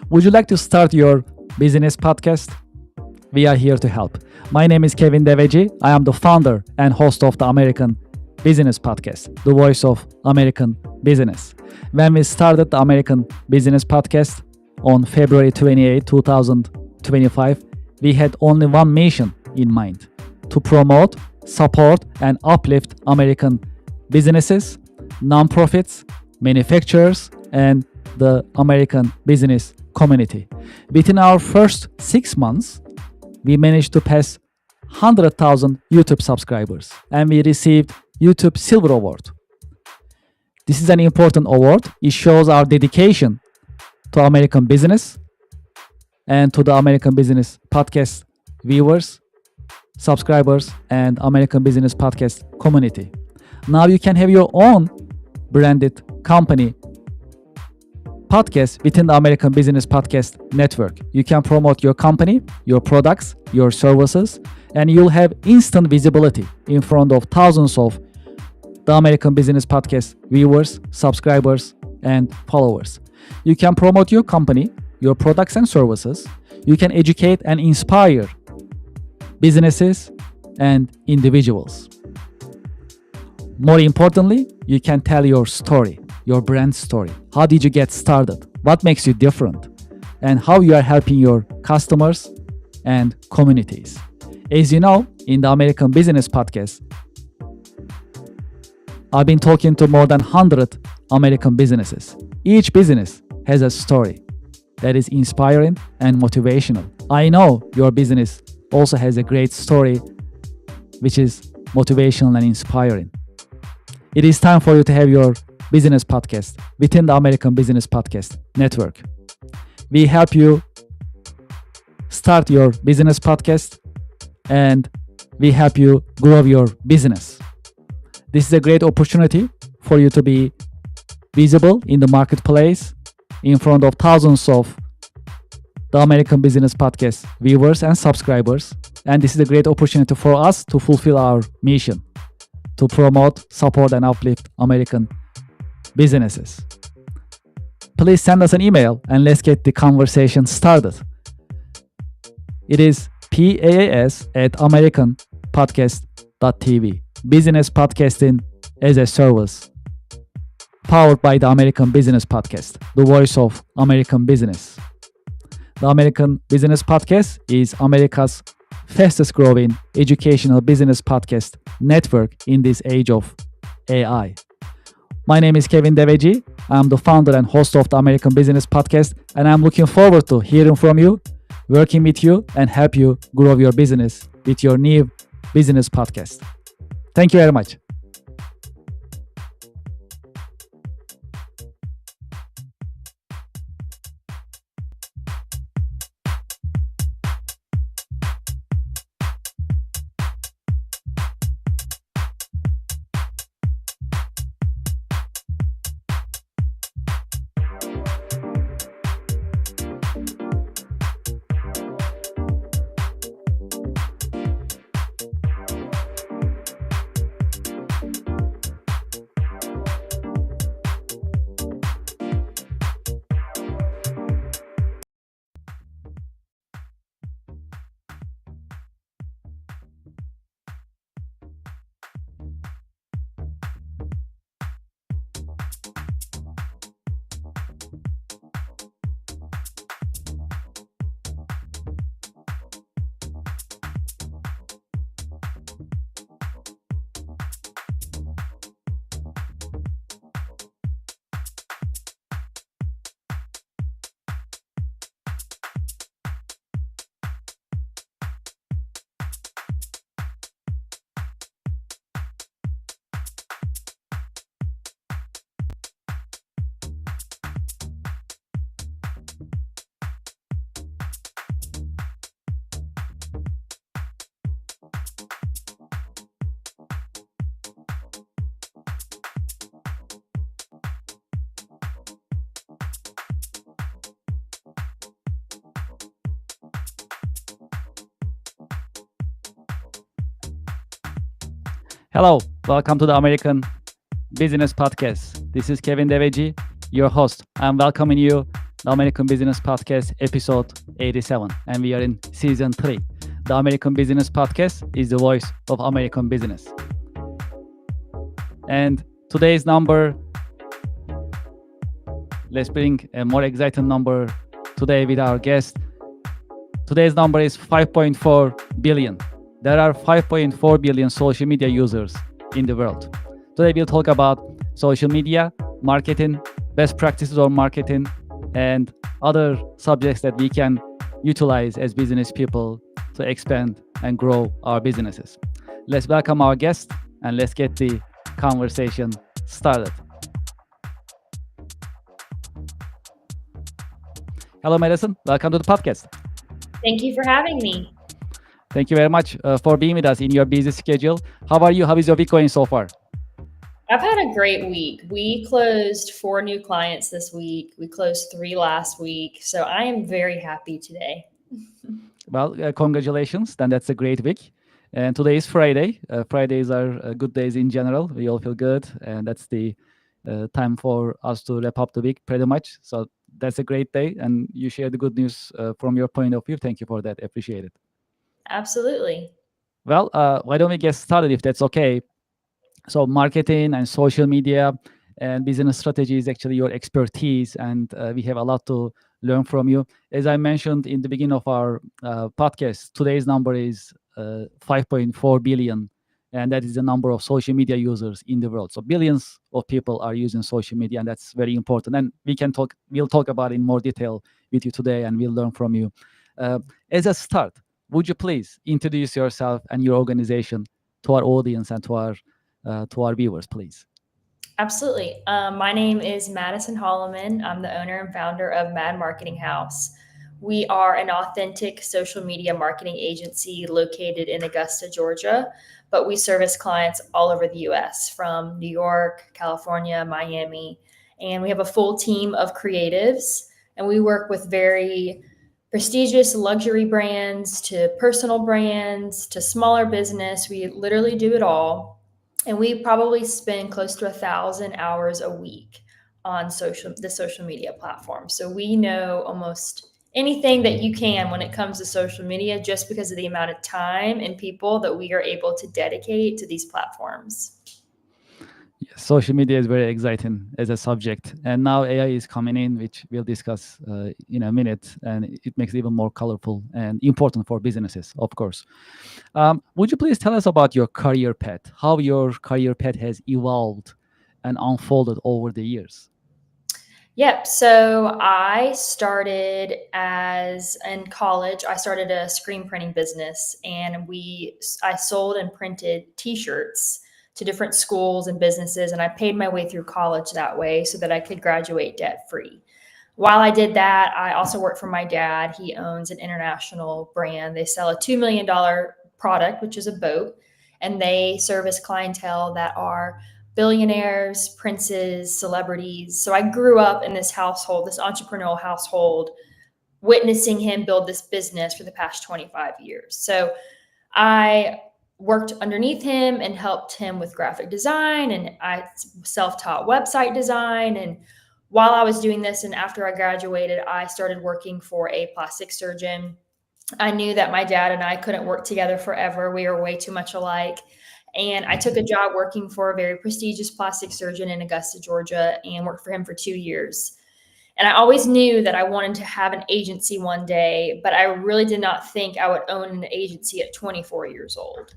Would you like to start your business podcast? We are here to help. My name is Kevin Deveci. I am the founder and host of the American Business Podcast, the voice of American business. When we started the American Business Podcast on February 28, 2025, we had only one mission in mind: to promote, support, and uplift American businesses, nonprofits, manufacturers, and the American business community. Within our first 6 months, we managed to pass 100,000 YouTube subscribers, and we received YouTube Silver Award. This is an important award. It shows our dedication to American business and to the American Business Podcast viewers, subscribers, and American Business Podcast community. Now you can have your own branded company podcast within the American Business Podcast network. You can promote your company, your products, your services, and you'll have instant visibility in front of thousands of the American Business Podcast viewers, subscribers, and followers. You can promote your company, your products and services. You can educate and inspire businesses and individuals. More importantly, you can tell your story, your brand story. How did you get started? What makes you different? And how you are helping your customers and communities. As you know, in the American Business Podcast, I've been talking to more than 100 American businesses. Each business has a story that is inspiring and motivational. I know your business also has a great story which is motivational and inspiring. It is time for you to have your business podcast within the American Business Podcast network. We help you start your business podcast and we help you grow your business. This is a great opportunity for you to be visible in the marketplace in front of thousands of the American Business Podcast viewers and subscribers. And this is a great opportunity for us to fulfill our mission to promote, support, and uplift American businesses. Please send us an email and let's get the conversation started. It is paas@americanpodcast.tv. Business podcasting as a service, powered by the American Business Podcast, the voice of American business. The American Business Podcast is America's fastest growing educational business podcast network in this age of AI. My name is Kevin Deveci. I'm the founder and host of the American Business Podcast, and I'm looking forward to hearing from you, working with you, and help you grow your business with your new business podcast. Thank you very much. Hello, welcome to the American Business Podcast. This is Kevin Deveci, your host. I'm welcoming you the American Business Podcast, episode 87, and we are in season 3. The American Business Podcast is the voice of American business. And today's number, let's bring a more exciting number today with our guest. Today's number is 5.4 billion. There are 5.4 billion social media users in the world. Today we'll talk about social media, marketing, best practices on marketing, and other subjects that we can utilize as business people to expand and grow our businesses. Let's welcome our guest and let's get the conversation started. Hello, Madison. Welcome to the podcast. Thank you for having me. Thank you very much for being with us in your busy schedule. How are you? How is your week going so far? I've had a great week. We closed 4 new clients this week. We closed 3 last week. So I am very happy today. Well, congratulations. Then that's a great week. And today is Friday. Fridays are good days in general. We all feel good. And that's the time for us to wrap up the week pretty much. So that's a great day. And you share the good news from your point of view. Thank you for that. Appreciate it. Absolutely. Well, why don't we get started if that's okay? So marketing and social media and business strategy is actually your expertise, and we have a lot to learn from you. As I mentioned in the beginning of our podcast, today's number is 5.4 billion, and that is the number of social media users in the world. So billions of people are using social media, and that's very important. And we'll talk about it in more detail with you today, and we'll learn from you. As a start, would you please introduce yourself and your organization to our audience and to our viewers, please? Absolutely. My name is Madison Holloman. I'm the owner and founder of Mad Marketing House. We are an authentic social media marketing agency located in Augusta, Georgia, but we service clients all over the US from New York, California, Miami, and we have a full team of creatives, and we work with very prestigious luxury brands to personal brands to smaller business. We literally do it all. And we probably spend close to 1,000 hours a week on the social media platform. So we know almost anything that you can when it comes to social media, just because of the amount of time and people that we are able to dedicate to these platforms. Yes, social media is very exciting as a subject, and now AI is coming in, which we'll discuss in a minute, and it makes it even more colorful and important for businesses, of course. Would you please tell us about your career path, how your career path has evolved and unfolded over the years? Yep. So I started as in college. I started a screen printing business, and I sold and printed T-shirts to different schools and businesses, and I paid my way through college that way so that I could graduate debt free. While I did that, I also worked for my dad. He owns an international brand. They sell a $2 million product, which is a boat, and they service clientele that are billionaires, princes, celebrities. So I grew up in this household, this entrepreneurial household, witnessing him build this business for the past 25 years. So I worked underneath him and helped him with graphic design, and I self-taught website design. And while I was doing this and after I graduated, I started working for a plastic surgeon. I knew that my dad and I couldn't work together forever. We were way too much alike. And I took a job working for a very prestigious plastic surgeon in Augusta, Georgia, and worked for him for 2 years. And I always knew that I wanted to have an agency one day, but I really did not think I would own an agency at 24 years old.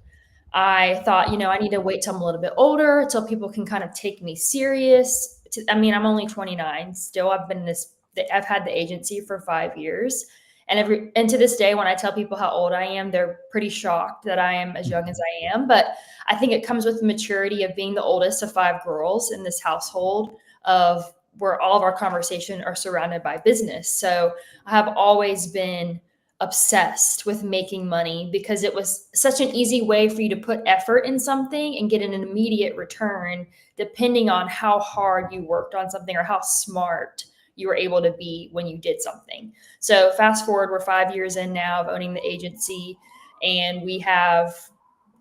I thought, I need to wait till I'm a little bit older, till people can kind of take me serious. I'm only 29 still. I've had the agency for 5 years. And to this day, when I tell people how old I am, they're pretty shocked that I am as young as I am. But I think it comes with the maturity of being the oldest of 5 girls in this household, of where all of our conversation are surrounded by business. So I have always been obsessed with making money because it was such an easy way for you to put effort in something and get an immediate return, depending on how hard you worked on something or how smart you were able to be when you did something. So fast forward, we're 5 years in now of owning the agency, and we have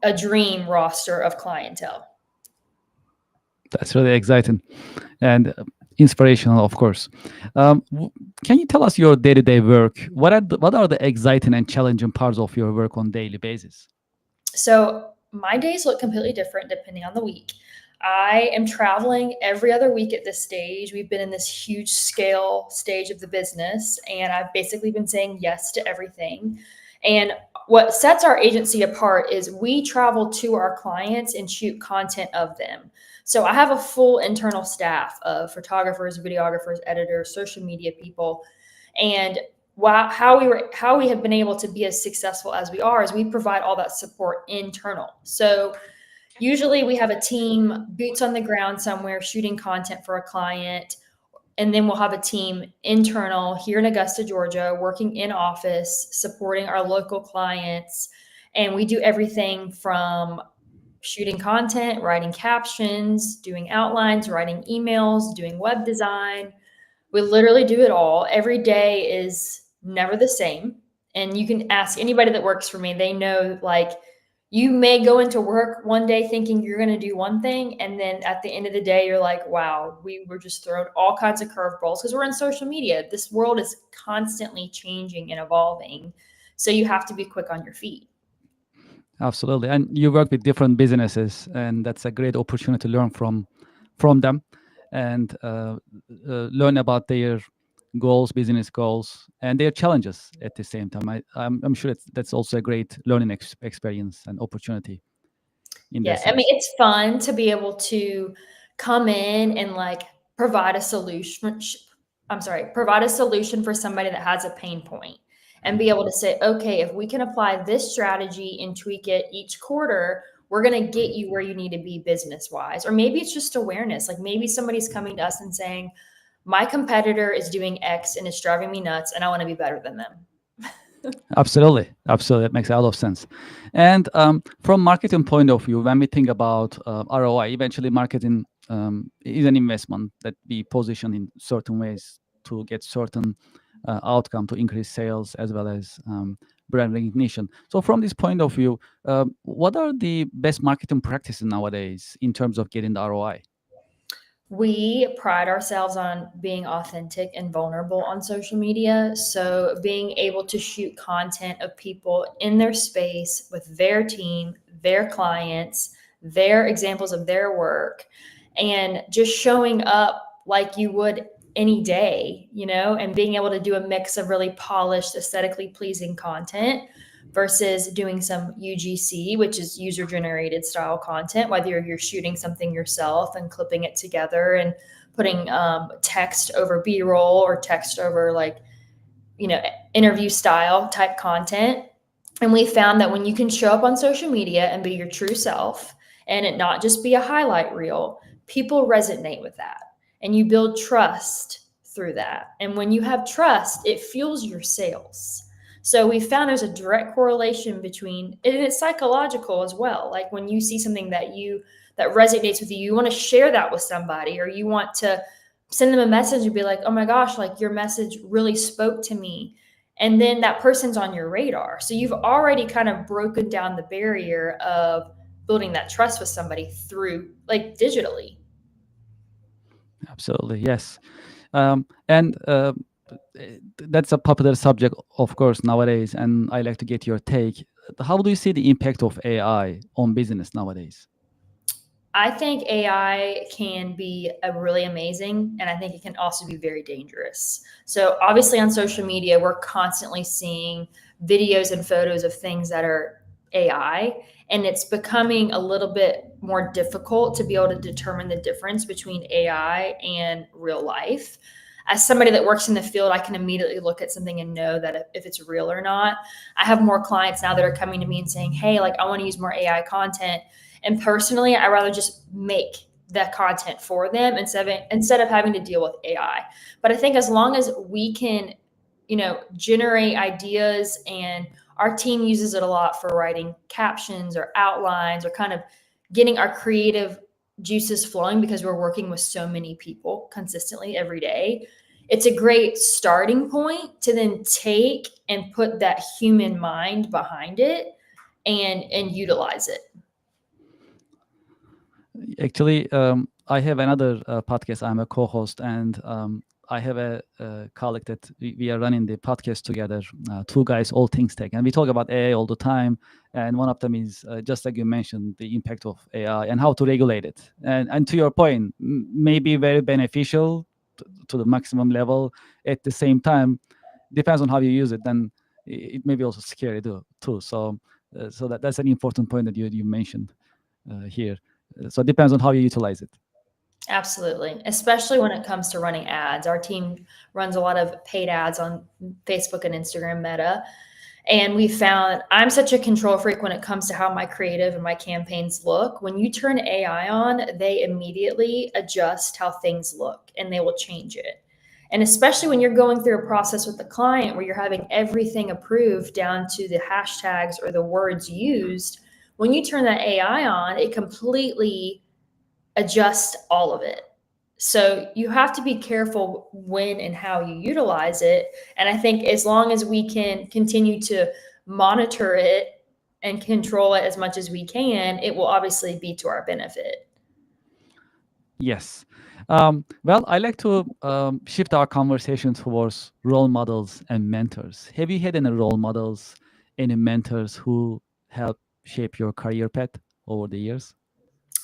a dream roster of clientele. That's really exciting. And inspirational, of course. Can you tell us your day-to-day work? What are the exciting and challenging parts of your work on daily basis? So my days look completely different depending on the week. I am traveling every other week at this stage. We've been in this huge scale stage of the business, and I've basically been saying yes to everything. And what sets our agency apart is we travel to our clients and shoot content of them. So I have a full internal staff of photographers, videographers, editors, social media people, and how we have been able to be as successful as we are is we provide all that support internal. So usually we have a team boots on the ground somewhere shooting content for a client, and then we'll have a team internal here in Augusta, Georgia, working in office, supporting our local clients. And we do everything from shooting content, writing captions, doing outlines, writing emails, doing web design. We literally do it all. Every day is never the same. And you can ask anybody that works for me, they know, like, you may go into work one day thinking you're going to do one thing. And then at the end of the day, you're like, wow, we were just thrown all kinds of curveballs because we're in social media. This world is constantly changing and evolving. So you have to be quick on your feet. Absolutely, and you work with different businesses, and that's a great opportunity to learn from them, and learn about their goals, business goals, and their challenges at the same time. I'm sure that's also a great learning experience and opportunity in that Yeah, I mean, sense. it's fun to be able to come in and like provide a solution. Provide a solution for somebody that has a pain point and be able to say, okay, if we can apply this strategy and tweak it each quarter, we're going to get you where you need to be business wise. Or maybe it's just awareness. Like maybe somebody's coming to us and saying, my competitor is doing X and it's driving me nuts and I want to be better than them. Absolutely, absolutely, it makes a lot of sense. And from marketing point of view, when we think about ROI, eventually marketing is an investment that we position in certain ways to get certain outcome to increase sales as well as brand recognition. So from this point of view, what are the best marketing practices nowadays in terms of getting the ROI? We pride ourselves on being authentic and vulnerable on social media. So, being able to shoot content of people in their space with their team, their clients, their examples of their work, and just showing up like you would any day, and being able to do a mix of really polished, aesthetically pleasing content versus doing some UGC, which is user generated style content, whether you're shooting something yourself and clipping it together and putting text over B-roll or text over like, interview style type content. And we found that when you can show up on social media and be your true self and it not just be a highlight reel, people resonate with that and you build trust through that. And when you have trust, it fuels your sales. So we found there's a direct correlation between, and it's psychological as well. Like when you see something that resonates with you, you want to share that with somebody, or you want to send them a message and be like, oh my gosh, like your message really spoke to me. And then that person's on your radar. So you've already kind of broken down the barrier of building that trust with somebody through like digitally. Absolutely, yes. And that's a popular subject, of course, nowadays. And I like to get your take. How do you see the impact of AI on business nowadays? I think AI can be a really amazing, and I think it can also be very dangerous. So, obviously, on social media, we're constantly seeing videos and photos of things that are AI, and it's becoming a little bit more difficult to be able to determine the difference between AI and real life. As somebody that works in the field, I can immediately look at something and know that if it's real or not. I have more clients now that are coming to me and saying, hey, like, I want to use more AI content. And personally, I rather just make that content for them instead of having to deal with AI. But I think as long as we can, generate ideas, and our team uses it a lot for writing captions or outlines or kind of getting our creative juices flowing because we're working with so many people consistently every day. It's a great starting point to then take and put that human mind behind it and utilize it. Actually, I have another podcast. I'm a co-host, and I have a colleague that we are running the podcast together. Two guys, all things tech, and we talk about AI all the time. And one of them is just like you mentioned, the impact of AI and how to regulate it. And to your point, may be very beneficial to the maximum level. At the same time, depends on how you use it. Then it may be also scary too. So that's an important point that you mentioned here. So it depends on how you utilize it. Absolutely, especially when it comes to running ads. Our team runs a lot of paid ads on Facebook and Instagram Meta. And we found I'm such a control freak when it comes to how my creative and my campaigns look. When you turn AI on, they immediately adjust how things look and they will change it. And especially when you're going through a process with the client where you're having everything approved down to the hashtags or the words used, when you turn that AI on, it completely adjust all of it. So you have to be careful when and how you utilize it. And I think as long as we can continue to monitor it and control it as much as we can, it will obviously be to our benefit. Yes. Well, I like to shift our conversation towards role models and mentors. Have you had any role models, any mentors who help shape your career path over the years?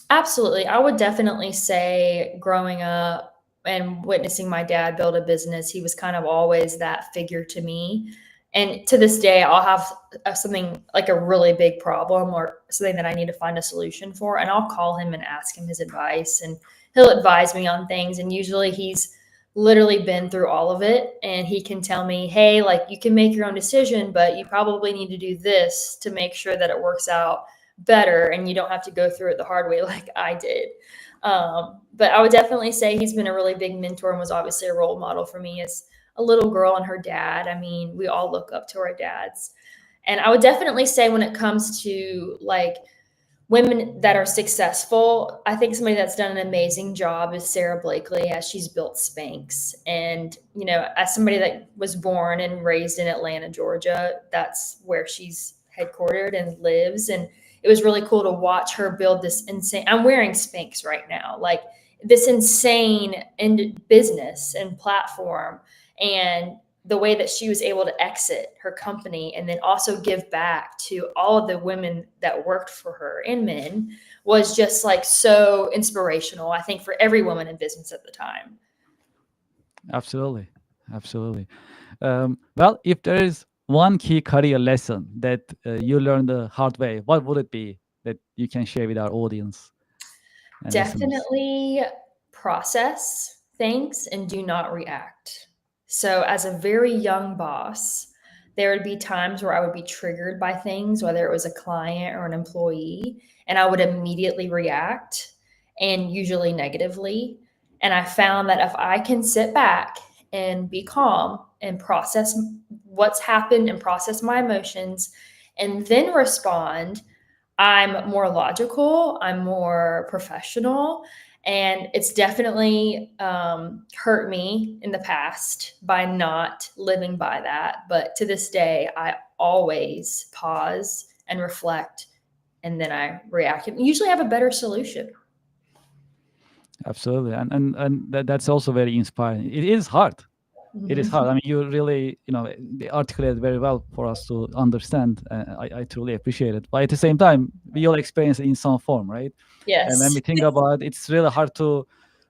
Absolutely. I would definitely say growing up and witnessing my dad build a business, he was kind of always that figure to me. And to this day, I'll have something like a really big problem or something that I need to find a solution for. And I'll call him and ask him his advice, and he'll advise me on things. And usually he's literally been through all of it. And he can tell me, hey, like you can make your own decision, but you probably need to do this to make sure that it works out better and you don't have to go through it the hard way like I did. But I would definitely say he's been a really big mentor and was obviously a role model for me as a little girl and her dad. I mean, we all look up to our dads. And I would definitely say when it comes to like women that are successful, I think somebody that's done an amazing job is Sarah Blakely as she's built Spanx. And, you know, as somebody that was born and raised in Atlanta, Georgia, that's where she's headquartered and lives. And it was really cool to watch her build this insane. I'm wearing Spanx right now, like this insane business and platform. And the way that she was able to exit her company and then also give back to all of the women that worked for her and men was just like so inspirational, I think, for every woman in business at the time. Absolutely. Absolutely. Well, if there is one key career lesson that you learned the hard way, what would it be that you can share with our audience and listeners? Definitely process things and do not react. So, as a very young boss, there would be times where I would be triggered by things, whether it was a client or an employee, and I would immediately react and usually negatively. And I found that if I can sit back and be calm and process what's happened and process my emotions and then respond, I'm more logical, I'm more professional, and it's definitely hurt me in the past by not living by that. But to this day, I always pause and reflect, and then I react. And usually have a better solution. Absolutely. And that's also very inspiring. It is hard. It is hard. Mhm. I mean, you really, they articulate very well for us to understand. I truly appreciate it. But at the same time, we all experience it in some form, right? And when Yes. we think about it, it's really hard to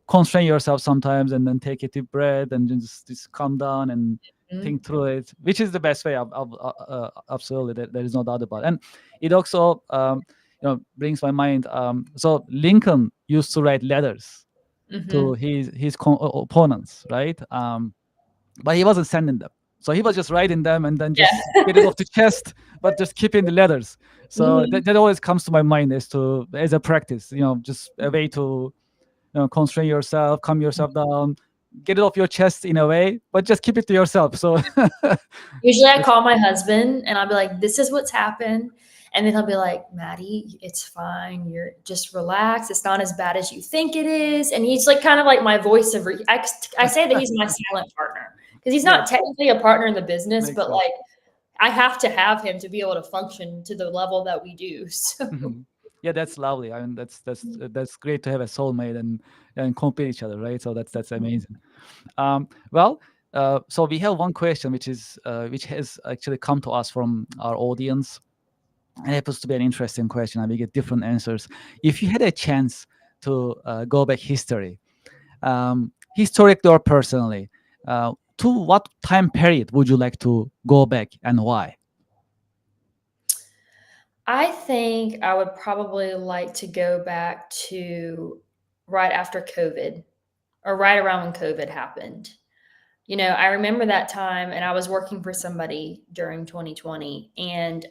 constrain yourself sometimes and then take a deep breath and just calm down and Mhm. think through it, which is the best way. Absolutely, there is no doubt about it. And it also, brings my mind. So Lincoln used to write letters to Mhm. his opponents, right? But he wasn't sending them. So he was just writing them and then just Yeah. get it off the chest, but just keeping the letters. So Mhm. that always comes to my mind as a practice, just a way to constrain yourself, calm yourself down, get it off your chest in a way, but just keep it to yourself. So Usually I that's call my husband and I'll be like, this is what's happened. And then he'll be like, Maddie, it's fine. You're just relax. It's not as bad as you think it is. And he's like kind of like my voice of, I say that he's my silent partner because he's not yes, technically a partner in the business, makes but sense. like I have to have him to be able to function to the level that we do. So, Mhm. Yeah, that's lovely. I mean, that's great to have a soulmate and complete each other, right? So that's amazing. Well, so we have one question which has actually come to us from our audience. It happens to be an interesting question, and we get different answers. If you had a chance to go back history, historically or personally, to what time period would you like to go back and why? I think I would probably like to go back to right after COVID or right around when COVID happened. I remember that time and I was working for somebody during 2020 and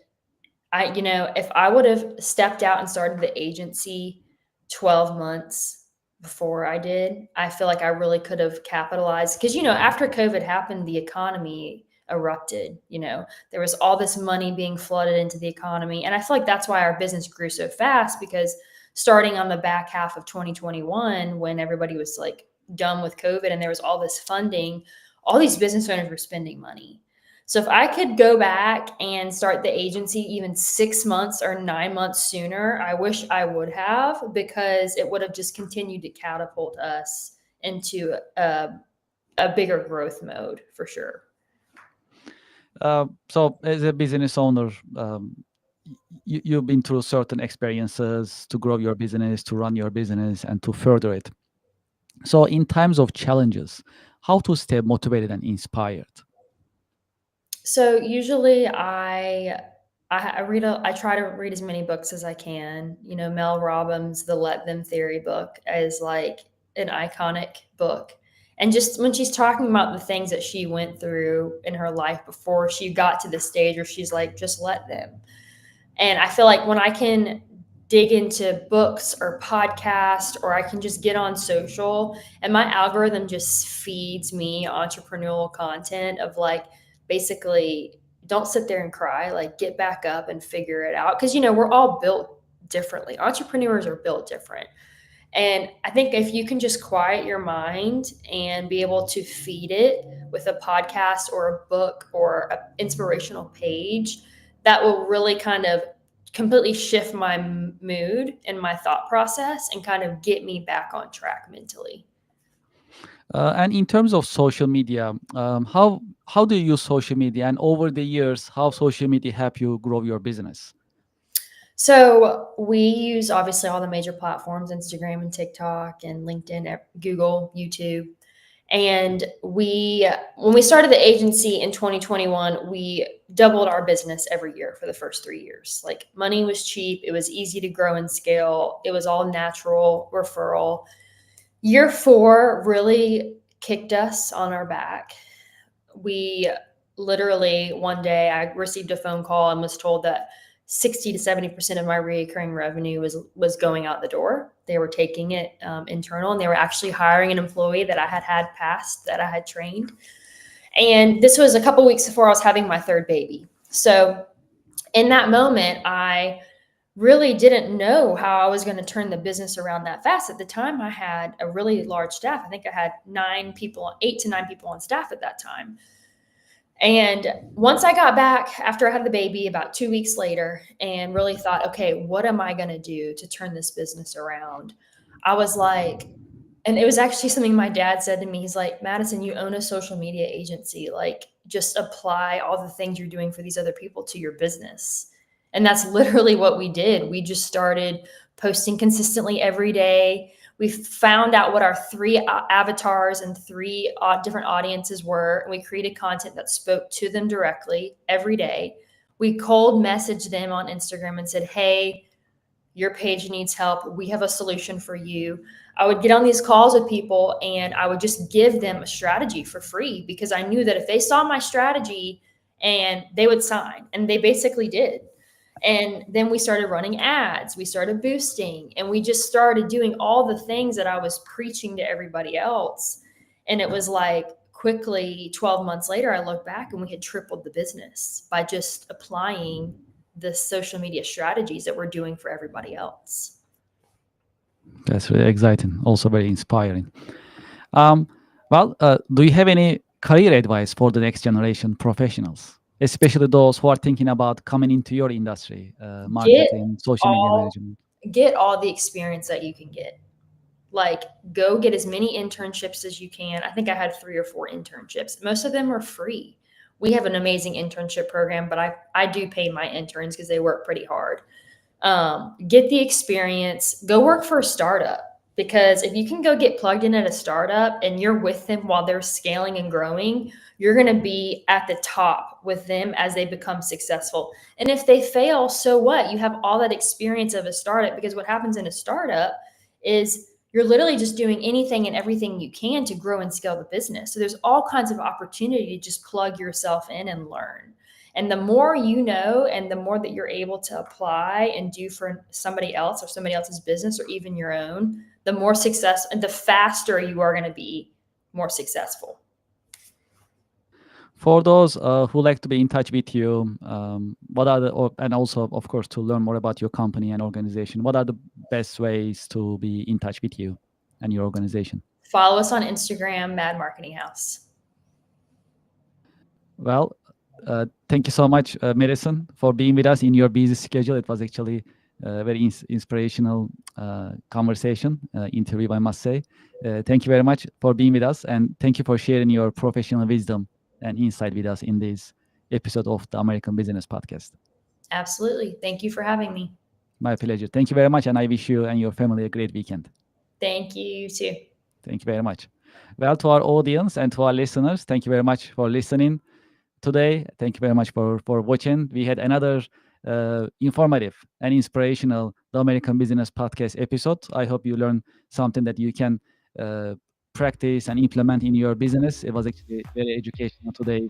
if I would have stepped out and started the agency 12 months before I did, I feel like I really could have capitalized because, after COVID happened, the economy erupted. There was all this money being flooded into the economy. And I feel like that's why our business grew so fast because starting on the back half of 2021, when everybody was like done with COVID and there was all this funding, all these business owners were spending money. So if I could go back and start the agency even 6 months or 9 months sooner, I wish I would have because it would have just continued to catapult us into a bigger growth mode for sure. So, as a business owner, you've been through certain experiences to grow your business, to run your business, and to further it. So, in times of challenges, how to stay motivated and inspired? So usually I try to read as many books as I can. Mel Robbins' The Let Them Theory book is like an iconic book. And just when she's talking about the things that she went through in her life before she got to the stage where she's like, just let them. And I feel like when I can dig into books or podcast or I can just get on social and my algorithm just feeds me entrepreneurial content of like basically don't sit there and cry, like get back up and figure it out because we're all built differently. Entrepreneurs are built different. And I think if you can just quiet your mind and be able to feed it with a podcast or a book or an inspirational page, that will really kind of completely shift my mood and my thought process and kind of get me back on track mentally. And in terms of social media, how do you use social media? And over the years, how social media help you grow your business? So we use obviously all the major platforms, Instagram and TikTok and LinkedIn, Google, YouTube. And when we started the agency in 2021, we doubled our business every year for the first 3 years. Like money was cheap. It was easy to grow and scale. It was all natural referral. Year 4 really kicked us on our back. We literally one day I received a phone call and was told that 60 to 70% of my recurring revenue was going out the door. They were taking it internal and they were actually hiring an employee that I had passed that I had trained. And this was a couple weeks before I was having my third baby. So in that moment, I really didn't know how I was going to turn the business around that fast. At the time, I had a really large staff. I think I had 8 to 9 people on staff at that time. And once I got back after I had the baby about 2 weeks later and really thought, okay, what am I going to do to turn this business around? I was like, and it was actually something my dad said to me. He's like, Madison, you own a social media agency. Like, just apply all the things you're doing for these other people to your business. And that's literally what we did. We just started posting consistently every day. We found out what our 3 avatars and 3 different audiences were, and we created content that spoke to them directly every day. We cold messaged them on Instagram and said, hey, your page needs help. We have a solution for you. I would get on these calls with people and I would just give them a strategy for free because I knew that if they saw my strategy and they would sign, and they basically did. And then we started running ads, we started boosting, and we just started doing all the things that I was preaching to everybody else. And it was like quickly 12 months later, I look back and we had tripled the business by just applying the social media strategies that we're doing for everybody else. That's really exciting, also very inspiring. Do you have any career advice for the next generation professionals, especially those who are thinking about coming into your industry, Get marketing, social media all management? get all the experience that you can get. Like, go get as many internships as you can. I think I had 3 or 4 internships. Most of them are free. We have an amazing internship program, but I do pay my interns because they work pretty hard. Get the experience. Go work for a startup, because if you can go get plugged in at a startup and you're with them while they're scaling and growing, you're going to be at the top with them as they become successful. And if they fail, so what? You have all that experience of a startup, because what happens in a startup is you're literally just doing anything and everything you can to grow and scale the business. So there's all kinds of opportunity to just plug yourself in and learn. And the more you know, and the more that you're able to apply and do for somebody else or somebody else's business or even your own, the more success and the faster you are going to be more successful. For those who like to be in touch with you, what are and also, of course, to learn more about your company and organization, what are the best ways to be in touch with you and your organization? Follow us on Instagram, Mad Marketing House. Well, thank you so much, Madison, for being with us in your busy schedule. It was actually a very inspirational conversation, interview, I must say. Thank you very much for being with us, and thank you for sharing your professional wisdom and insight with us in this episode of the American Business Podcast. Absolutely. Thank you for having me. My pleasure. Thank you very much, and I wish you and your family a great weekend. Thank you, you too. Thank you very much. Well, to our audience and to our listeners, thank you very much for listening today. Thank you very much for watching. We had another informative and inspirational The American Business Podcast episode. I hope you learned something that you can practice and implement in your business. It was actually very educational today,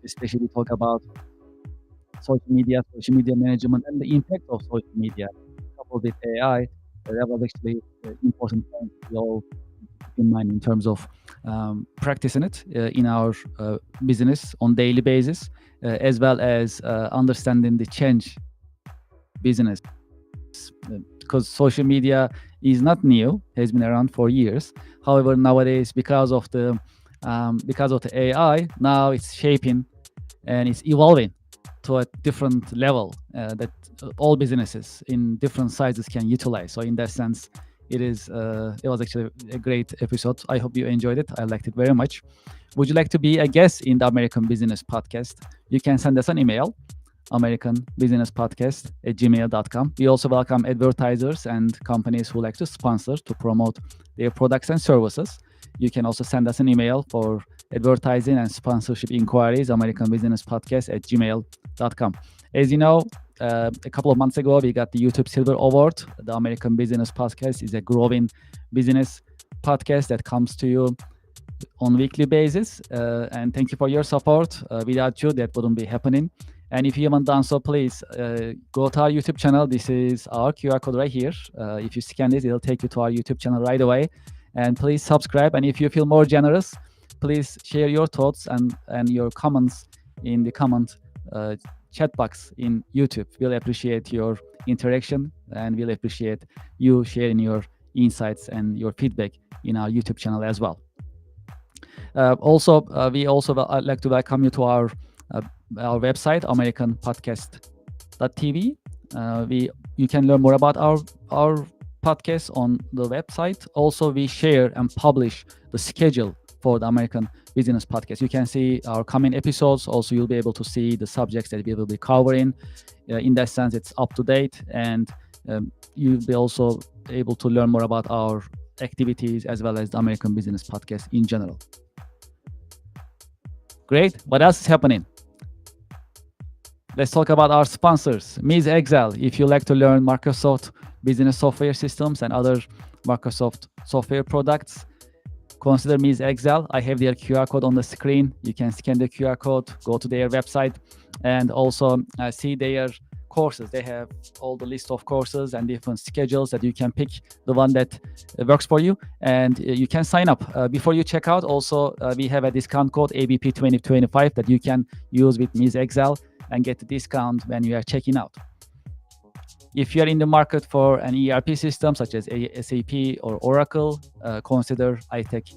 especially talk about social media management, and the impact of social media coupled with AI. That was actually important point we all keep in mind in terms of practicing it in our business on daily basis, as well as understanding the change business, because social media is not new, has been around for years. However, nowadays, because of the AI, now it's shaping and it's evolving to a different level that all businesses in different sizes can utilize. So in that sense, it was actually a great episode. I hope you enjoyed it. I liked it very much. Would you like to be a guest in the American Business Podcast? You can send us an email, americanbusinesspodcast@gmail.com. We also welcome advertisers and companies who like to sponsor to promote their products and services. You can also send us an email for advertising and sponsorship inquiries, americanbusinesspodcast@gmail.com. As you know, a couple of months ago, we got the YouTube Silver Award. The American Business Podcast is a growing business podcast that comes to you on weekly basis. And thank you for your support. Without you, that wouldn't be happening. And if you haven't done so, please go to our YouTube channel. This is our QR code right here. If you scan this, it'll take you to our YouTube channel right away. And please subscribe. And if you feel more generous, please share your thoughts and your comments in the comment chat box in YouTube. We'll appreciate your interaction, and we'll appreciate you sharing your insights and your feedback in our YouTube channel as well. We also like to welcome you to our website, americanpodcast.tv. You can learn more about our podcast on the website. Also, we share and publish the schedule for the American Business Podcast. You can see our coming episodes. Also, you'll be able to see the subjects that we will be covering. In that sense, it's up to date, and you'll be also able to learn more about our activities as well as the American Business Podcast in general. Great. What else is happening? Let's talk about our sponsors. Ms. Excel. If you like to learn Microsoft business software systems and other Microsoft software products, consider Ms. Excel. I have their QR code on the screen. You can scan the QR code, go to their website, and also see their courses. They have all the list of courses and different schedules that you can pick the one that works for you, and you can sign up. Before you check out, also we have a discount code ABP 2025 that you can use with Ms. Excel and get the discount when you are checking out. If you are in the market for an ERP system such as SAP or Oracle, consider iTech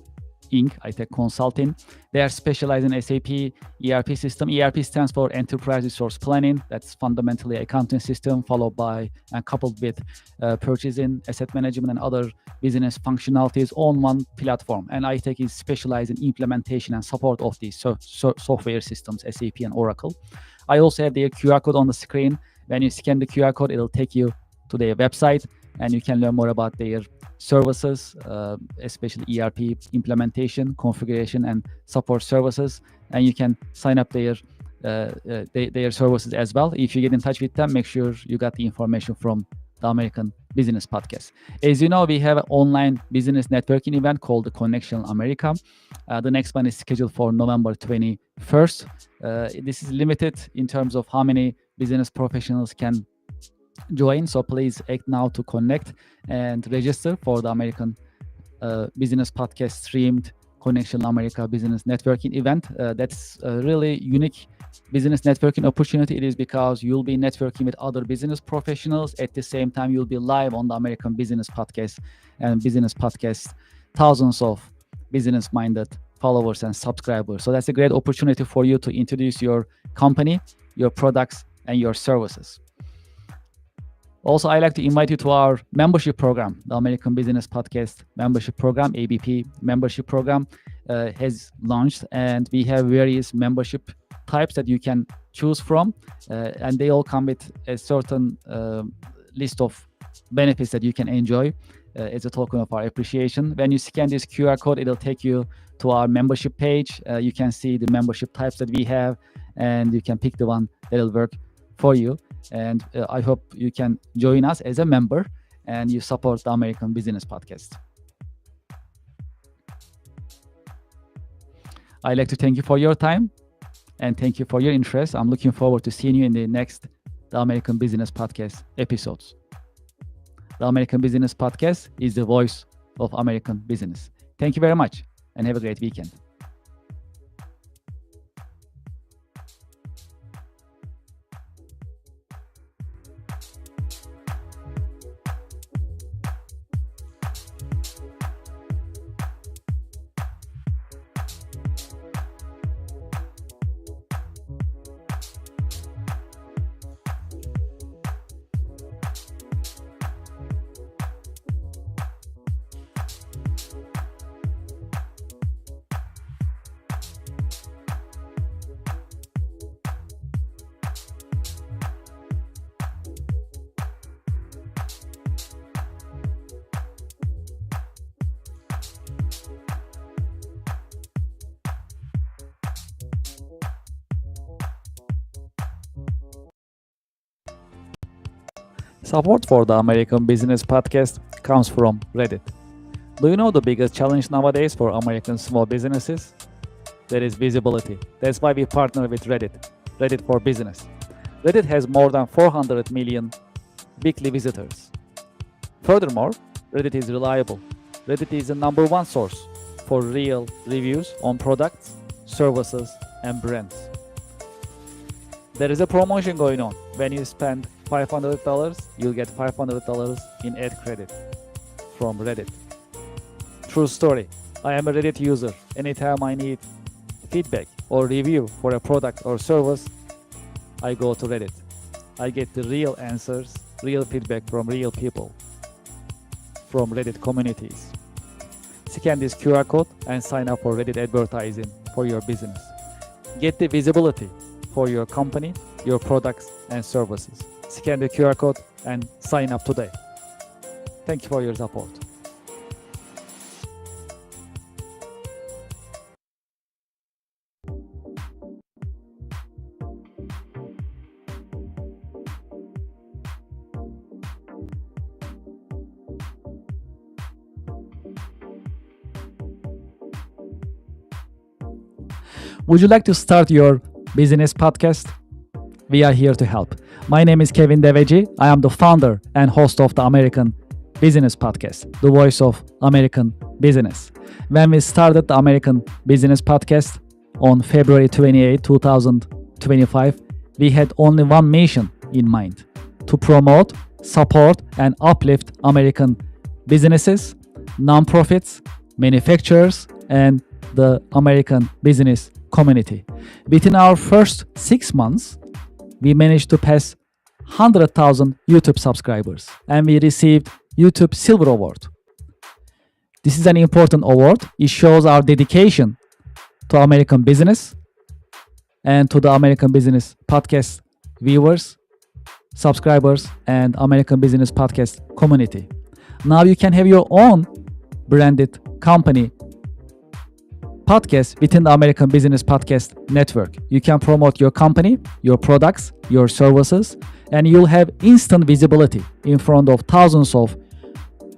Inc., iTech Consulting. They are specialized in SAP ERP system. ERP stands for Enterprise Resource Planning. That's fundamentally accounting system followed by and coupled with purchasing, asset management, and other business functionalities on one platform. And iTech is specialized in implementation and support of these software systems, SAP and Oracle. I also have their QR code on the screen. When you scan the QR code, it'll take you to their website, and you can learn more about their services, especially ERP implementation, configuration, and support services. And you can sign up their services as well. If you get in touch with them, make sure you got the information from the American Business Podcast. As you know, we have an online business networking event called the Connection America. The next one is scheduled for November 21st. This is limited in terms of how many business professionals can join, so please act now to connect and register for the American Business Podcast streamed Connection America Business Networking event. That's a really unique business networking opportunity. It is because you'll be networking with other business professionals. At the same time, you'll be live on the American Business Podcast, and Business Podcast, thousands of business-minded followers and subscribers. So that's a great opportunity for you to introduce your company, your products, and your services. Also, I'd like to invite you to our membership program. The American Business Podcast membership program, ABP membership program, has launched, and we have various membership types that you can choose from, and they all come with a certain list of benefits that you can enjoy as a token of our appreciation. When you scan this QR code, it'll take you to our membership page. You can see the membership types that we have, and you can pick the one that'll work for you. And I hope you can join us as a member and you support the American Business Podcast. I'd like to thank you for your time and thank you for your interest. I'm looking forward to seeing you in the next The American Business Podcast episodes. The American Business Podcast is the voice of American business. Thank you very much and have a great weekend. Support for the American Business Podcast comes from Reddit. Do you know the biggest challenge nowadays for American small businesses? That is visibility. That's why we partner with Reddit for Business. Reddit has more than 400 million weekly visitors. Furthermore, Reddit is reliable. Reddit is the number one source for real reviews on products, services, and brands. There is a promotion going on. When you spend $500, you'll get $500 in ad credit from Reddit. True story. I am a Reddit user. Anytime I need feedback or review for a product or service, I go to Reddit. I get the real answers, real feedback from real people, from Reddit communities. Scan this QR code and sign up for Reddit advertising for your business. Get the visibility for your company, your products, and services. Scan the QR code and sign up today. Thank you for your support. Would you like to start your business podcast? We are here to help. My name is Kevin Deveci. I am the founder and host of the American Business Podcast, the voice of American business. When we started the American Business Podcast on February 28, 2025, we had only one mission in mind: to promote, support, and uplift American businesses, nonprofits, manufacturers, and the American business community. Within our first 6 months, we managed to pass 100,000 YouTube subscribers, and we received YouTube Silver Award. This is an important award. It shows our dedication to American business and to the American Business Podcast viewers, subscribers, and American Business Podcast community. Now you can have your own branded company podcast within the American Business Podcast network. You can promote your company, your products, your services, and you'll have instant visibility in front of thousands of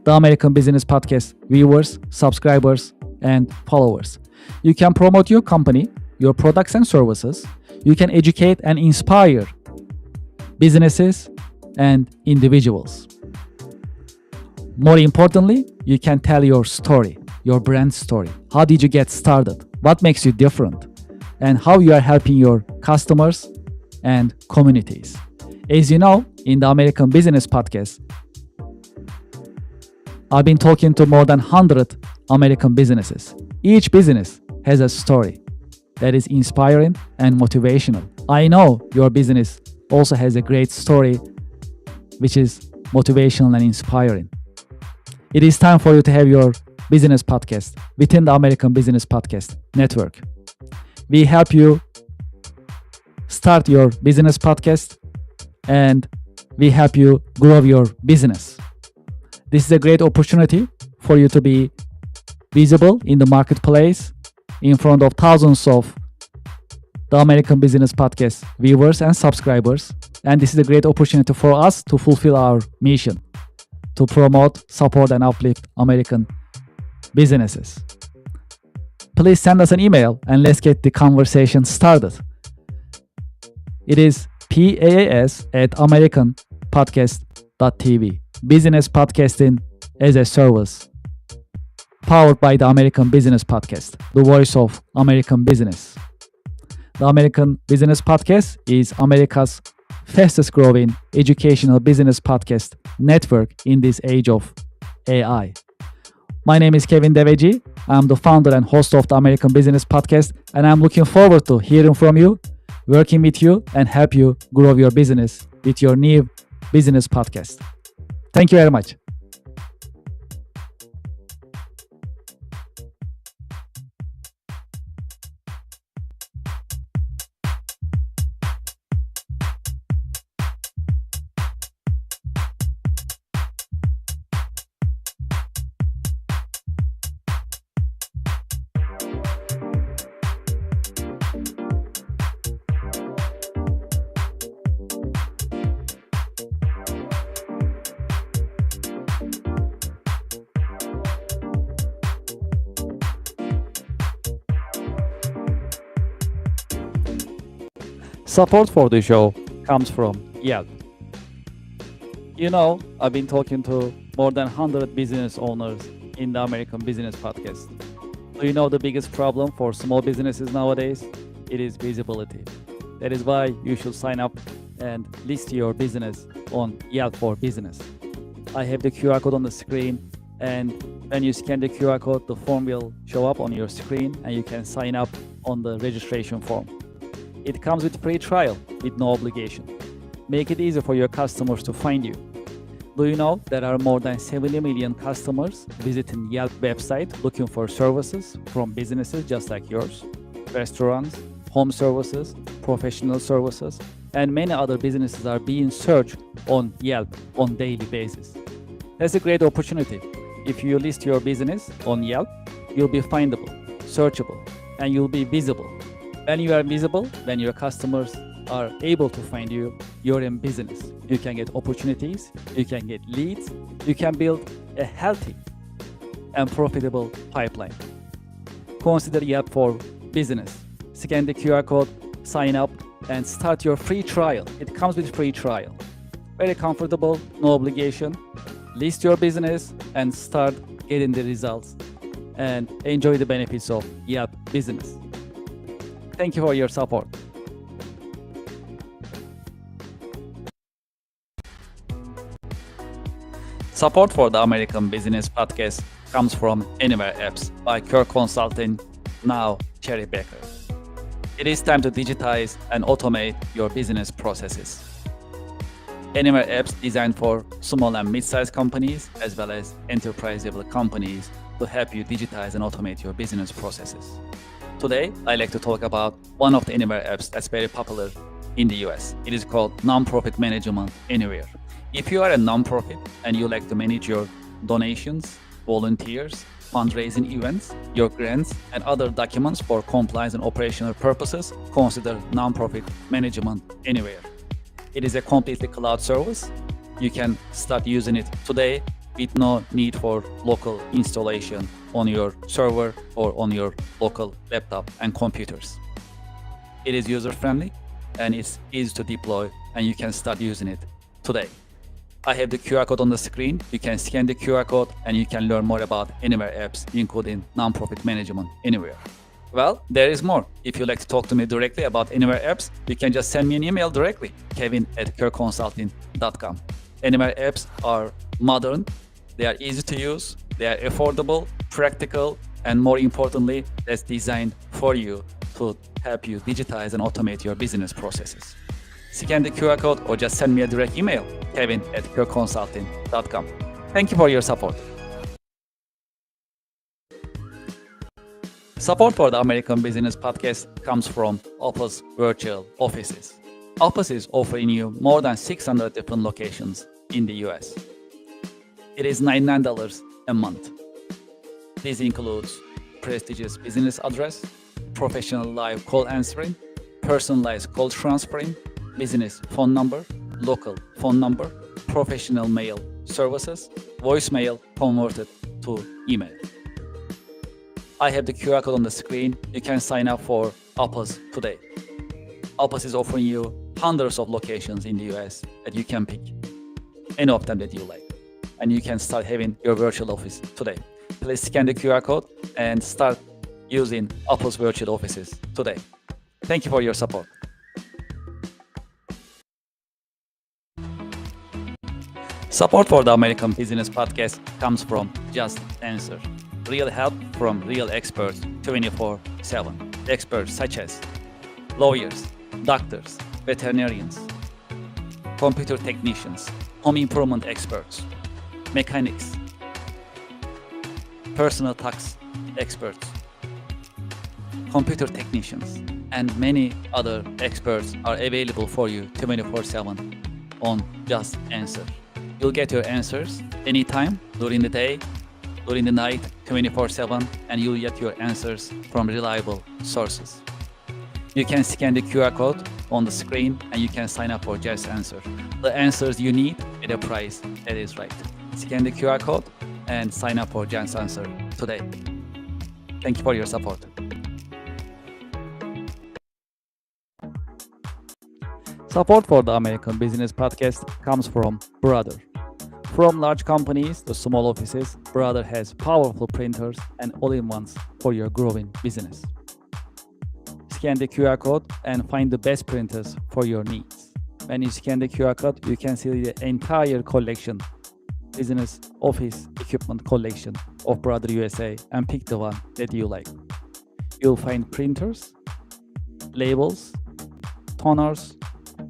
the American Business Podcast viewers, subscribers, and followers. You can promote your company, your products and services. You can educate and inspire businesses and individuals. More importantly, you can tell your story, your brand story. How did you get started? What makes you different? And how you are helping your customers and communities. As you know, in the American Business Podcast, I've been talking to more than 100 American businesses. Each business has a story that is inspiring and motivational. I know your business also has a great story which is motivational and inspiring. It is time for you to have your business podcast within the American Business Podcast network. We help you start your business podcast and we help you grow your business. This is a great opportunity for you to be visible in the marketplace in front of thousands of the American Business Podcast viewers and subscribers. And this is a great opportunity for us to fulfill our mission to promote, support, and uplift American businesses. Please send us an email and let's get the conversation started. It is paas@americanpodcast.tv. Business podcasting as a service, powered by the American Business Podcast, the voice of American business. The American Business Podcast is America's fastest growing educational business podcast network in this age of AI. My name is Kevin Deveci. I'm the founder and host of the American Business Podcast, and I'm looking forward to hearing from you, working with you, and help you grow your business with your new business podcast. Thank you very much. Support for the show comes from Yelp. You know, I've been talking to more than 100 business owners in the American Business Podcast. Do you know the biggest problem for small businesses nowadays? It is visibility. That is why you should sign up and list your business on Yelp for Business. I have the QR code on the screen, and when you scan the QR code, the form will show up on your screen and you can sign up on the registration form. It comes with free trial with no obligation. Make it easy for your customers to find you. Do you know there are more than 70 million customers visiting Yelp website looking for services from businesses just like yours? Restaurants, home services, professional services, and many other businesses are being searched on Yelp on daily basis. That's a great opportunity. If you list your business on Yelp, you'll be findable, searchable, and you'll be visible. When you are visible, when your customers are able to find you, you're in business. You can get opportunities, you can get leads, you can build a healthy and profitable pipeline. Consider Yelp for Business. Scan the QR code, sign up, and start your free trial. It comes with free trial. Very comfortable, no obligation. List your business and start getting the results and enjoy the benefits of Yelp Business. Thank you for your support. Support for the American Business Podcast comes from Anywhere Apps by Kirk Consulting, now Cherry Baker. It is time to digitize and automate your business processes. Anywhere Apps designed for small and mid-sized companies as well as enterprise-level companies to help you digitize and automate your business processes. Today, I'd like to talk about one of the Anywhere apps that's very popular in the US. It is called Nonprofit Management Anywhere. If you are a nonprofit and you like to manage your donations, volunteers, fundraising events, your grants, and other documents for compliance and operational purposes, consider Nonprofit Management Anywhere. It is a completely cloud service. You can start using it today with no need for local installation on your server or on your local laptop and computers. It is user-friendly and it's easy to deploy, and you can start using it today. I have the QR code on the screen. You can scan the QR code and you can learn more about Anywhere apps, including Nonprofit Management Anywhere. Well, there is more. If you'd like to talk to me directly about Anywhere apps, you can just send me an email directly, kevin@kirkconsulting.com. Anywhere apps are modern, they are easy to use, they are affordable, practical, and more importantly, that's designed for you to help you digitize and automate your business processes. Scan the QR code or just send me a direct email, kevin@kirkconsulting.com. Thank you for your support. Support for the American Business Podcast comes from Office Virtual Offices. Office is offering you more than 600 different locations in the US. It is $99 a month. This includes prestigious business address, professional live call answering, personalized call transferring, business phone number, local phone number, professional mail services, voicemail converted to email. I have the QR code on the screen. You can sign up for Office today. Office is offering you hundreds of locations in the US that you can pick, any of them that you like, and you can start having your virtual office today. Please scan the QR code and start using Office Virtual Offices today. Thank you for your support. Support for the American Business Podcast comes from Just Answer. Real help from real experts 24/7. Experts such as lawyers, doctors, veterinarians, computer technicians, home improvement experts, mechanics, personal tax experts, computer technicians, and many other experts are available for you 24/7 on Just Answer. You'll get your answers anytime, during the day, during the night, 24/7, and you'll get your answers from reliable sources. You can scan the QR code on the screen and you can sign up for Just Answer. The answers you need at a price that is right. Scan the QR code and sign up for Just Answer today. Thank you for your support. Support for the American Business Podcast comes from Brother. From large companies to small offices, Brother has powerful printers and all-in-ones for your growing business. Scan the QR code and find the best printers for your needs. When you scan the QR code, you can see the entire collection, business office equipment collection of Brother USA, and pick the one that you like. You'll find printers, labels, toners,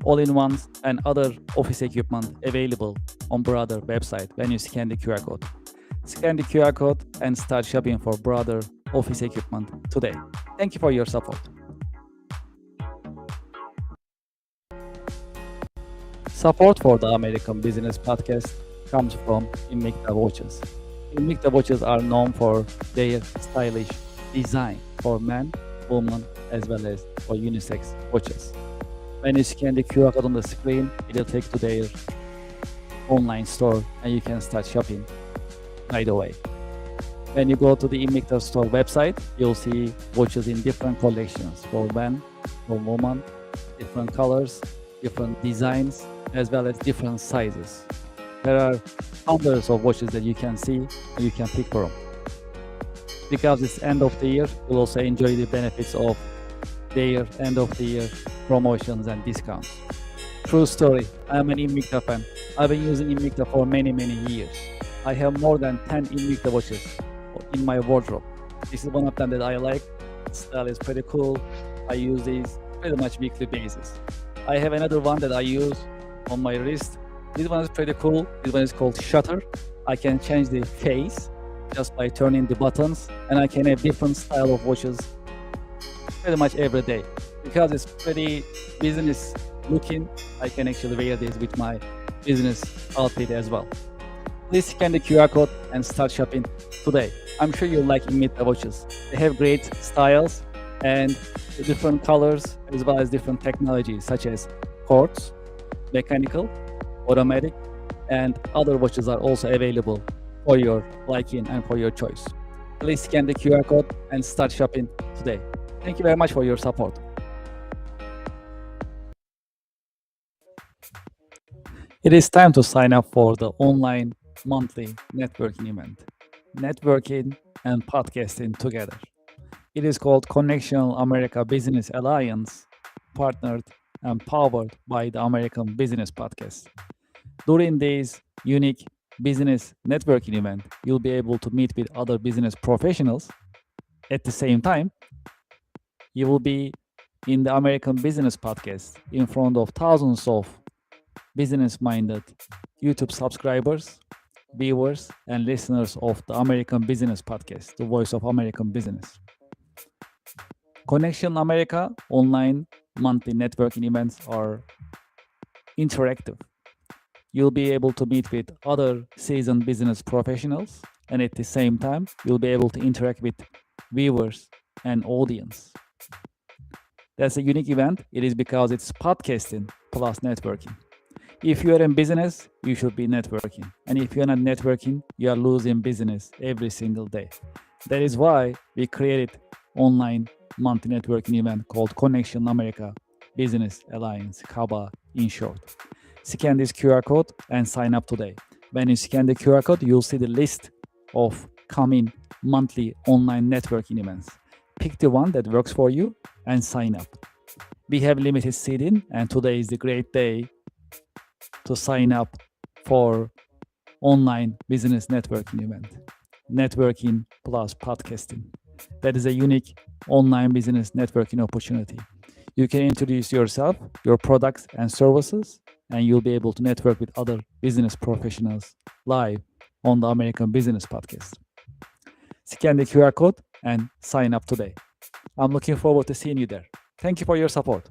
all-in-ones, and other office equipment available on Brother website when you scan the QR code. Scan the QR code and start shopping for Brother office equipment today. Thank you for your support. Support for the American Business Podcast comes from Invicta watches. Invicta watches are known for their stylish design for men, women, as well as for unisex watches. When you scan the QR code on the screen, it will take to their online store and you can start shopping right away. When you go to the Invicta store website, you'll see watches in different collections for men, for women, different colors, different designs, as well as different sizes. There are hundreds of watches that you can see and you can pick from. Because it's end of the year, you'll also enjoy the benefits of their end of the year promotions and discounts. True story, I'm an Invicta fan. I've been using Invicta for many years. I have more than 10 Invicta watches in my wardrobe. This is one of them that I like. The style is pretty cool. I use these pretty much weekly basis. I have another one that I use on my wrist. This one is pretty cool. This one is called Shutter. I can change the face just by turning the buttons, and I can have different style of watches pretty much every day. Because it's pretty business looking, I can actually wear this with my business outfit as well. Please scan the QR code and start shopping today. I'm sure you'll like Invicta watches. They have great styles and different colors as well as different technologies such as quartz, mechanical, automatic, and other watches are also available for your liking and for your choice. Please scan the QR code and start shopping today. Thank you very much for your support. It is time to sign up for the online monthly networking event. Networking and podcasting together. It is called Connection America Business Alliance, partnered and powered by the American Business Podcast. During this unique business networking event, you'll be able to meet with other business professionals. At the same time, you will be in the American Business Podcast in front of thousands of business-minded YouTube subscribers, viewers, and listeners of the American Business Podcast, the voice of American business. Connection America online monthly networking events are interactive. You'll be able to meet with other seasoned business professionals, and at the same time, you'll be able to interact with viewers and audience. That's a unique event. It is because it's podcasting plus networking. If you are in business, you should be networking. And if you're not networking, you are losing business every single day. That is why we created online monthly networking event called Connection America Business Alliance, CABA in short. Scan this QR code and sign up today. When you scan the QR code, you'll see the list of coming monthly online networking events. Pick the one that works for you and sign up. We have limited seating, and today is the great day to sign up for online business networking event. Networking plus podcasting. That is a unique online business networking opportunity. You can introduce yourself, your products and services, and you'll be able to network with other business professionals live on the American Business Podcast. Scan the QR code and sign up today. I'm looking forward to seeing you there. Thank you for your support.